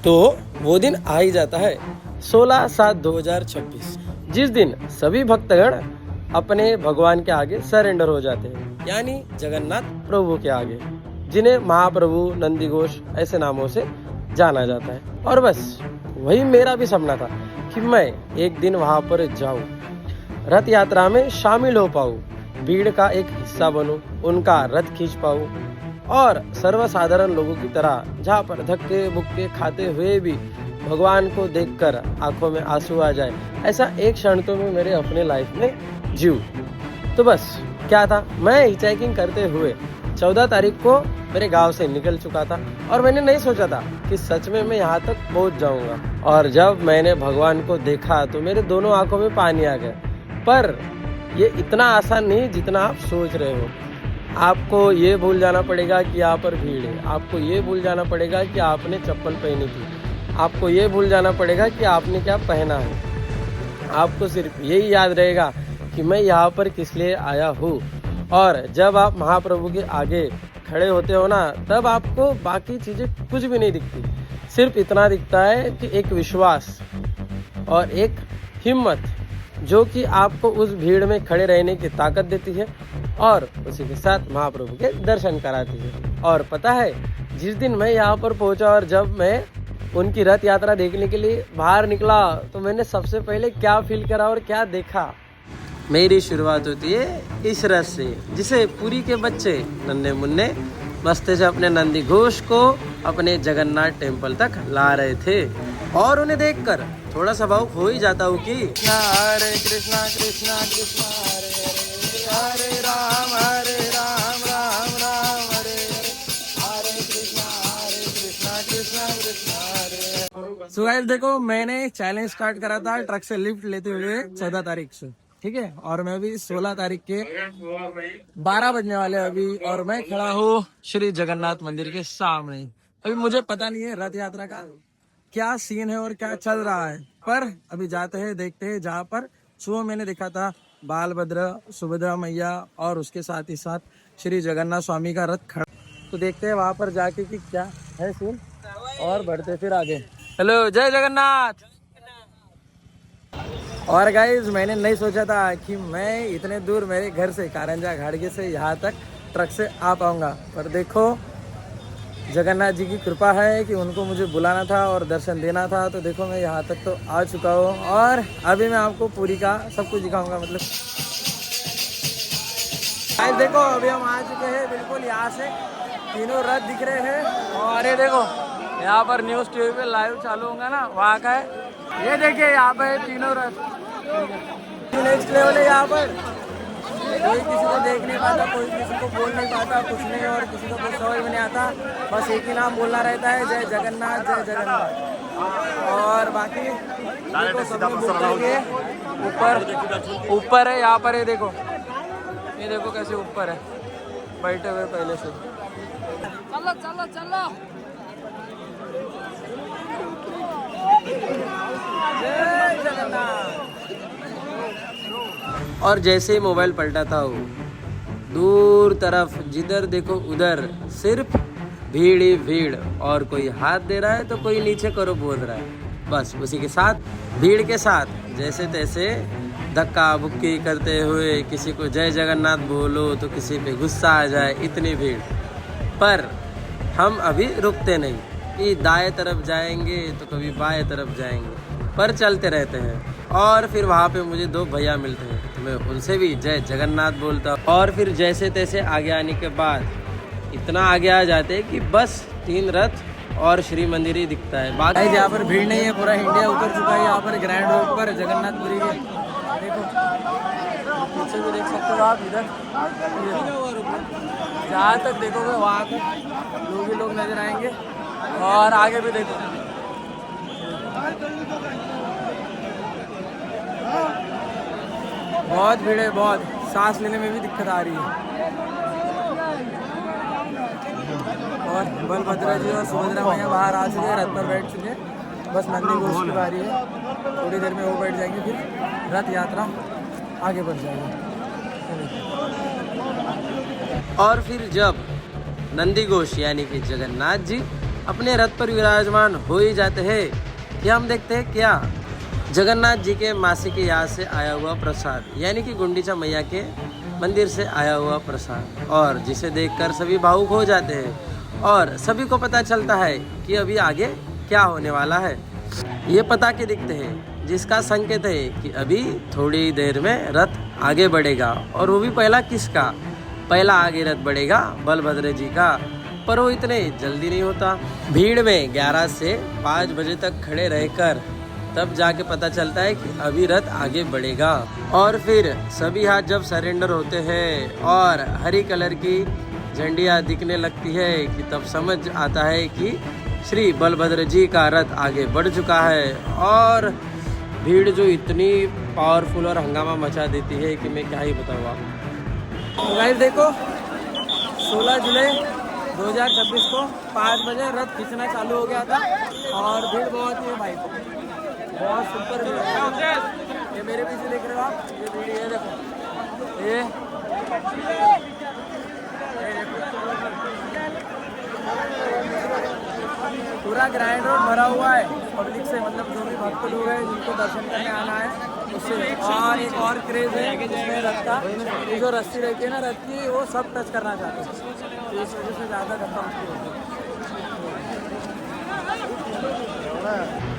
तो वो दिन आ ही जाता है 16/7/2026, जिस दिन सभी भक्तगण अपने भगवान के आगे सरेंडर हो जाते हैं, यानी जगन्नाथ प्रभु के आगे, जिन्हें महाप्रभु, नंदी घोष ऐसे नामों से जाना जाता है। और बस वही मेरा भी सपना था कि मैं एक दिन वहां पर जाऊं, रथ यात्रा में शामिल हो पाऊं, भीड़ का एक हिस्सा बनूं, उनका रथ खींच पाऊं और सर्वसाधारण लोगों की तरह जहाँ पर धक्के बुक्के खाते हुए भी भगवान को देखकर आंखों में आंसू आ जाए, ऐसा एक क्षण तो मैं मेरे अपने लाइफ में जीऊं। तो बस क्या था, मैं हिचहाइकिंग करते हुए 14 तारीख को मेरे गांव से निकल चुका था और मैंने नहीं सोचा था कि सच में मैं यहाँ तक पहुँच जाऊंगा। और जब मैंने भगवान को देखा तो मेरे दोनों आंखों में पानी आ गया। पर ये इतना आसान नहीं जितना आप सोच रहे हो। आपको ये भूल जाना पड़ेगा कि यहाँ पर भीड़ है, आपको ये भूल जाना पड़ेगा कि आपने चप्पल पहनी थी, आपको ये भूल जाना पड़ेगा कि आपने क्या पहना है। आपको सिर्फ यही याद रहेगा कि मैं यहाँ पर किस लिए आया हूँ। और जब आप महाप्रभु के आगे खड़े होते हो ना, तब आपको बाकी चीज़ें कुछ भी नहीं दिखती, सिर्फ इतना दिखता है कि एक विश्वास और एक हिम्मत जो कि आपको उस भीड़ में खड़े रहने की ताकत देती है और उसी के साथ महाप्रभु के दर्शन कराती है। और पता है, जिस दिन मैं यहाँ पर पहुँचा और जब मैं उनकी रथ यात्रा देखने के लिए बाहर निकला तो मैंने सबसे पहले क्या फील करा और क्या देखा। मेरी शुरुआत होती है इस रथ से, जिसे पुरी के बच्चे नन्हे मुन्ने मस्ते से अपने नंदी घोष को अपने जगन्नाथ टेम्पल तक ला रहे थे। और उन्हें देखकर थोड़ा सा भावुक हो ही जाता हूँ कि हरे कृष्णा कृष्णा कृष्णा हरे हरे, हरे राम राम राम हरे हरे कृष्णा कृष्णा कृष्णा हरे। सो गाइस देखो, मैंने चैलेंज स्टार्ट करा था ट्रक से लिफ्ट लेते हुए 14 तारीख से, ठीक है, और मैं अभी 16 तारीख के 12 बजने वाले अभी, और मैं खड़ा हूँ श्री जगन्नाथ मंदिर के सामने। अभी मुझे पता नहीं है रथ यात्रा का क्या सीन है और क्या चल रहा है, पर अभी जाते हैं, देखते हैं। जहाँ पर सुबह मैंने देखा था बालभद्र, सुभद्रा मैया और उसके साथ ही साथ श्री जगन्नाथ स्वामी का रथ खड़ा, तो देखते हैं वहां पर जाके कि क्या है सीन और बढ़ते फिर आगे। हेलो, जय जगन्नाथ। और गाइज, मैंने नहीं सोचा था कि मैं इतने दूर मेरे घर से कारंजा घाटगे से यहाँ तक ट्रक से आ पाऊंगा, पर देखो जगन्नाथ जी की कृपा है कि उनको मुझे बुलाना था और दर्शन देना था। तो देखो मैं यहाँ तक तो आ चुका हूँ और अभी मैं आपको पूरी का सब कुछ दिखाऊंगा। मतलब गाइस देखो, अभी हम आ चुके हैं बिल्कुल यहाँ से, तीनों रथ दिख रहे हैं। और ये देखो, यहाँ पर न्यूज़ टीवी पे लाइव चालू होगा ना, वहाँ का है। ये देखिए, यहाँ पे तीनों रथ नेक्स्ट लेवल है। यहाँ पर कोई किसी को देख नहीं पाता, कोई किसी को बोल नहीं पाता, कुछ नहीं, और किसी को कुछ समझ में नहीं आता, बस एक ही नाम बोलना रहता है, जय जगन्नाथ जय जगन्नाथ। और बाकी देखो सब बोलेंगे ऊपर है, यहाँ पर है, देखो ये देखो कैसे ऊपर है बैठे हुए पहले से। चलो चलो चलो, जय जगन्नाथ। और जैसे ही मोबाइल पलटाता हूँ, दूर तरफ जिधर देखो उधर सिर्फ भीड़ ही भीड़, और कोई हाथ दे रहा है तो कोई नीचे करो बोल रहा है। बस उसी के साथ भीड़ के साथ जैसे तैसे धक्का बुक्की करते हुए किसी को जय जगन्नाथ बोलो तो किसी पे गुस्सा आ जाए, इतनी भीड़। पर हम अभी रुकते नहीं कि दाएं तरफ जाएंगे तो कभी बाएं तरफ जाएंगे, पर चलते रहते हैं। और फिर वहाँ पे मुझे 2 भैया मिलते हैं, तो मैं उनसे भी जय जगन्नाथ बोलता हूँ। और फिर जैसे तैसे आगे आने के बाद इतना आगे आ जाते हैं कि बस 3 रथ और श्री मंदिर ही दिखता है। बाकी यहाँ पर भीड़ नहीं है, पूरा इंडिया उतर चुका है यहाँ पर ग्रैंड रोड पर जगन्नाथपुरी के। देखो पीछे भी देख सकते हो आप, इधर जहाँ तक देखोगे वहाँ तक लोग ही लोग नजर आएंगे। और आगे भी देखो, बहुत भीड़ है, बहुत सांस लेने में भी दिक्कत आ रही है। और बलभद्र जी और सुभद्रा मैया बाहर आ चुके हैं, रथ पर बैठ चुके हैं, बस नंदी घोष की बारी है, थोड़ी देर में वो बैठ जाएंगे, फिर रथ यात्रा आगे बढ़ जाएगी। और फिर जब नंदी घोष यानी कि जगन्नाथ जी अपने रथ पर विराजमान हो ही जाते हैं कि हम देखते हैं क्या जगन्नाथ जी के मासी की याद से आया हुआ प्रसाद यानी कि गुंडीचा मैया के मंदिर से आया हुआ प्रसाद, और जिसे देखकर सभी भावुक हो जाते हैं और सभी को पता चलता है कि अभी आगे क्या होने वाला है। ये पताके दिखते हैं जिसका संकेत है कि अभी थोड़ी देर में रथ आगे बढ़ेगा, और वो भी पहला किसका? पहला आगे रथ बढ़ेगा बलभद्र जी का, पर वो इतने जल्दी नहीं होता। भीड़ में 11 से 5 बजे तक खड़े रहकर तब जाके पता चलता है कि अभी रथ आगे बढ़ेगा, और फिर सभी हाथ जब सरेंडर होते हैं और हरी कलर की झंडियाँ दिखने लगती है कि तब समझ आता है कि श्री बलभद्र जी का रथ आगे बढ़ चुका है। और भीड़ जो इतनी पावरफुल और हंगामा मचा देती है कि मैं क्या ही बताऊँ आपको। गाइस देखो 16 जुलाई 2026 को 5 बजे रथ खींचना चालू हो गया था और भीड़ बहुत ही भाई बहुत सुपर भीड़ है। ये मेरे पीछे देख रहे हो आप, ये भीड़ ये देखो ये पूरा ग्रैंड रोड भरा हुआ है पब्लिक से, मतलब जो भी भक्त लोग हैं जिनको दर्शन करने आना है उससे। और एक और क्रेज है जिसमें रथ का ये जो रस्सी रहती है ना रथ की, वो सब टच करना चाहते हैं, तो इस वजह से ज़्यादा धक्का मुक्की होती है।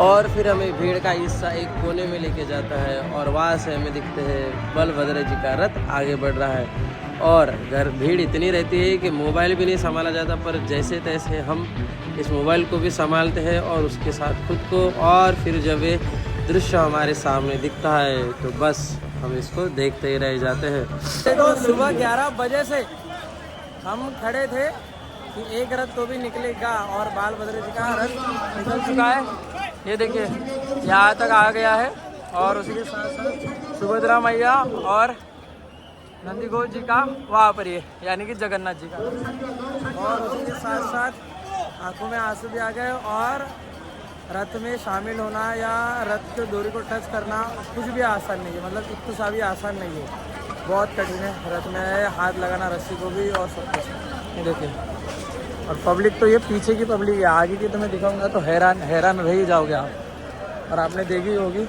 और फिर हमें भीड़ का हिस्सा एक कोने में लेके जाता है और वहाँ से हमें दिखते हैं बलभद्र जी का रथ आगे बढ़ रहा है। और घर भीड़ इतनी रहती है कि मोबाइल भी नहीं संभाला जाता, पर जैसे तैसे हम इस मोबाइल को भी संभालते हैं और उसके साथ खुद को। और फिर जब ये दृश्य हमारे सामने दिखता है तो बस हम इसको देखते ही रह जाते हैं। तो सुबह 11 बजे से हम खड़े थे कि एक रथ तो भी निकलेगा, और बलभद्र जी का रथ निकल चुका है। ये देखिए यहाँ तक आ गया है, और उसी के साथ साथ सुभद्रा मैया और नंदीघोष जी का वहाँ पर ये यानी कि जगन्नाथ जी का, और उसी के साथ साथ आंखों में आंसू भी आ गए। और रथ में शामिल होना या रथ के डोरी को टच करना कुछ भी आसान नहीं है, मतलब इतना सा भी आसान नहीं है, बहुत कठिन है। रथ में हाथ लगाना रस्सी को भी और सब कुछ। ये देखिए, और पब्लिक तो ये पीछे की पब्लिक है, आगे की तो मैं दिखाऊंगा तो हैरान रह ही जाओगे आप। और आपने देखी होगी,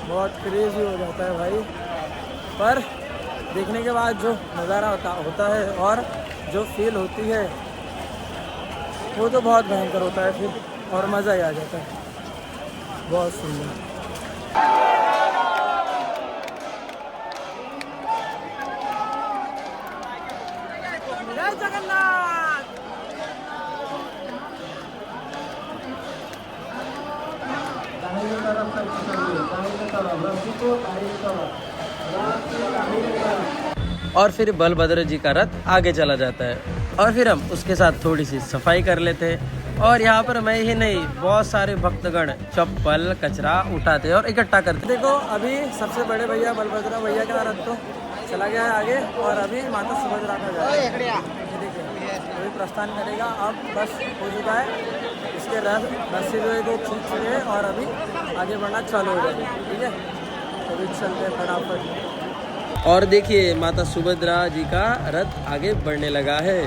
बहुत क्रेजी हो जाता है भाई, पर देखने के बाद जो नज़ारा होता है और जो फील होती है वो तो बहुत भयंकर होता है फिर, और मज़ा ही आ जाता है, बहुत सुंदर। जय जगन्नाथ। और फिर बलभद्र जी का रथ आगे चला जाता है, और फिर हम उसके साथ थोड़ी सी सफाई कर लेते हैं। और यहाँ पर मैं ही नहीं, बहुत सारे भक्तगण चप्पल कचरा उठाते हैं और इकट्ठा करते हैं। देखो अभी सबसे बड़े भैया बलभद्र भैया का रथ तो चला गया है आगे, और अभी माता सुभद्रा का जाएगा। देखिए अभी प्रस्थान करेगा, अब बस हो चुका है, इसके रस्सी जो है वो खींच चुके हैं और अभी आगे बढ़ना चालू हो जाएगा। ठीक है, तो अभी चलते हैं फटाफट। और देखिए माता सुभद्रा जी का रथ आगे बढ़ने लगा है।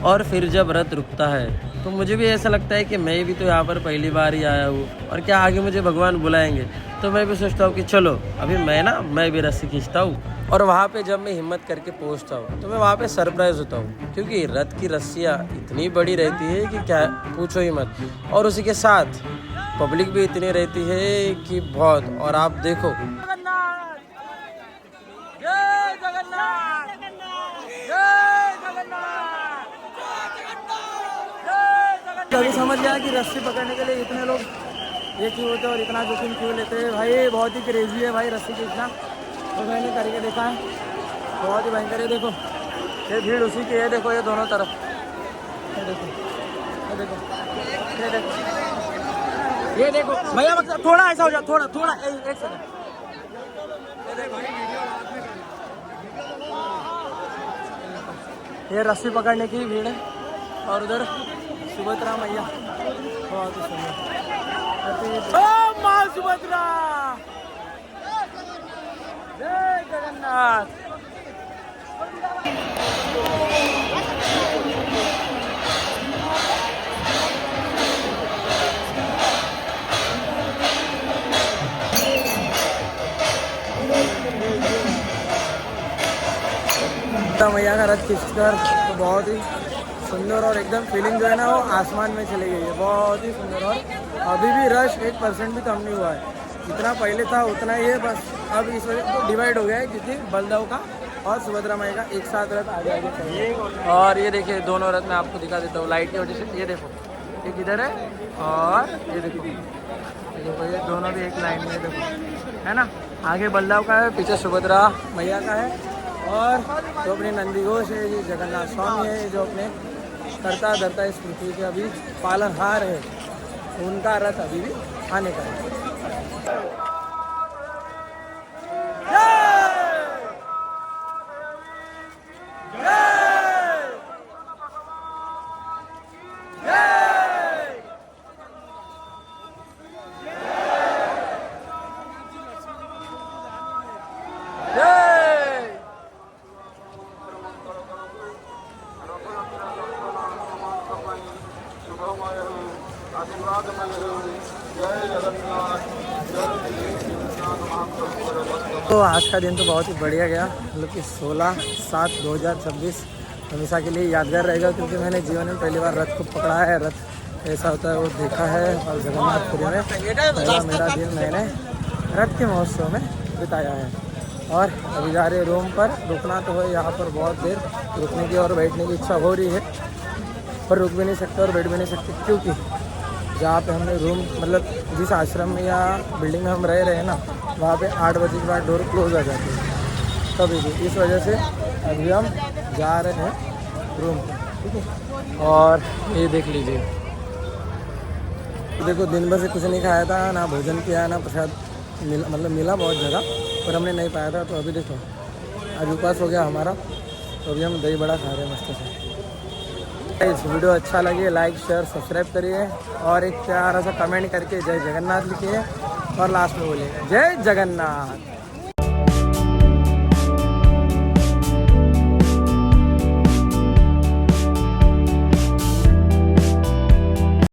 और फिर जब रथ रुकता है तो मुझे भी ऐसा लगता है कि मैं भी तो यहाँ पर पहली बार ही आया हूँ, और क्या आगे मुझे भगवान बुलाएंगे। तो मैं भी सोचता हूँ कि चलो अभी मैं भी रस्सी खींचता हूँ। और वहाँ पे जब मैं हिम्मत करके पहुँचता हूँ तो मैं वहाँ पे सरप्राइज होता हूँ, क्योंकि रथ की रस्सियाँ इतनी बड़ी रहती है कि क्या पूछो ही मत, और उसी के साथ पब्लिक भी इतनी रहती है कि बहुत। और आप देखो अभी समझ गया कि रस्सी पकड़ने के लिए इतने लोग ये क्यों होते हैं और इतना जोखिम क्यों लेते हैं। भाई बहुत ही क्रेजी है भाई रस्सी खींचना, तो मैंने करके देखा है, बहुत ही भयंकर है। देखो ये भीड़ उसी की है, देखो ये दोनों तरफ, ये देखो ये देखो ये देखो ये देखो भैया, मतलब थोड़ा ऐसा हो जाए, थोड़ा एक सेकंड, ये देखो ये रस्सी पकड़ने की भीड़ है और उधर सुभद्रा मैया बहुत ही सुंदर। ओ माँ सुभद्रा, जय जगन्नाथ। मैया का रथ खींचकर तो बहुत ही सुंदर और एकदम फीलिंग जो है ना वो आसमान में चली गई है, बहुत ही सुंदर। और अभी भी रश 1% भी कम नहीं हुआ है, जितना पहले था उतना ही है, बस अब इस वजह से डिवाइड हो गया है क्योंकि बलदेव का और सुभद्रा मैया का एक साथ रथ आगे आगे चल रहा है। और ये देखिए दोनों रथ मैं आपको दिखा देता हूँ लाइट की वजह से। ये देखो एक इधर है और ये देखो ये दोनों भी एक लाइन में देखो है ना। आगे बलदेव का है, पीछे सुभद्रा मैया का है और जो अपने नंदीघोष है ये जगन्नाथ स्वामी है जो अपने करता धरता इस पृथ्वी के अभी पालनहार है, उनका रथ अभी भी आने का है। तो आज का दिन तो बहुत ही बढ़िया गया, मतलब कि 16/7/2026 हमेशा के लिए यादगार रहेगा क्योंकि मैंने जीवन में पहली बार रथ को पकड़ा है, रथ ऐसा होता है वो देखा है। और जगन्नाथपुरी में पहला मेरा दिन मैंने रथ के महोत्सव में बिताया है। और अभी जा रहे रूम पर, रुकना तो है यहाँ पर बहुत देर, रुकने की और बैठने की इच्छा हो रही है पर रुक भी नहीं सकते और बैठ भी नहीं सकते क्योंकि जहाँ पे हमने रूम मतलब जिस आश्रम में या बिल्डिंग में हम रह रहे हैं ना वहाँ पे 8 बजे के बाद डोर क्लोज आ जाती है कभी भी, इस वजह से अभी हम जा रहे हैं रूम पे, ठीक है। और ये देख लीजिए, देखो दिन भर से कुछ नहीं खाया था, ना भोजन किया ना प्रसाद मिला, मतलब मिला बहुत जगह पर हमने नहीं पाया था। तो अभी देखो आज उपवास हो गया हमारा, तो अभी हम दही बड़ा खा रहे हैं मस्त से। इस वीडियो अच्छा लगे लाइक शेयर सब्सक्राइब करिए और एक प्यारा सा कमेंट करके जय जगन्नाथ लिखिए और लास्ट में बोलिए जय जगन्नाथ।